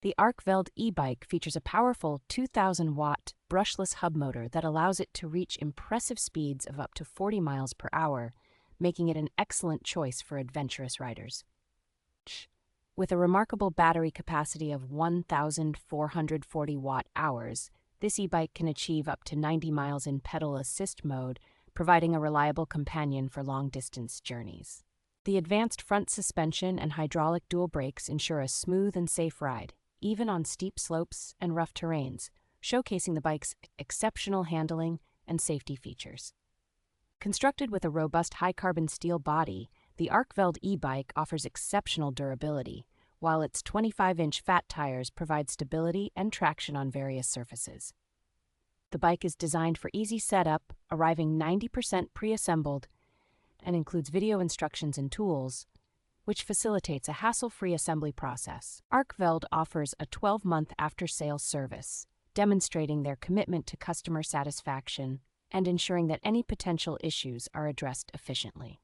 The Arkveld E-Bike features a powerful 2,000-watt brushless hub motor that allows it to reach impressive speeds of up to 40 miles per hour, making it an excellent choice for adventurous riders. With a remarkable battery capacity of 1,440 watt-hours, this e-bike can achieve up to 90 miles in pedal assist mode, providing a reliable companion for long-distance journeys. The advanced front suspension and hydraulic dual brakes ensure a smooth and safe ride, even on steep slopes and rough terrains, showcasing the bike's exceptional handling and safety features. Constructed with a robust high-carbon steel body, the Arkveld E-Bike offers exceptional durability, while its 25-inch fat tires provide stability and traction on various surfaces. The bike is designed for easy setup, arriving 90% pre-assembled, and includes video instructions and tools, which facilitates a hassle-free assembly process. Arkveld offers a 12-month after-sales service, demonstrating their commitment to customer satisfaction and ensuring that any potential issues are addressed efficiently.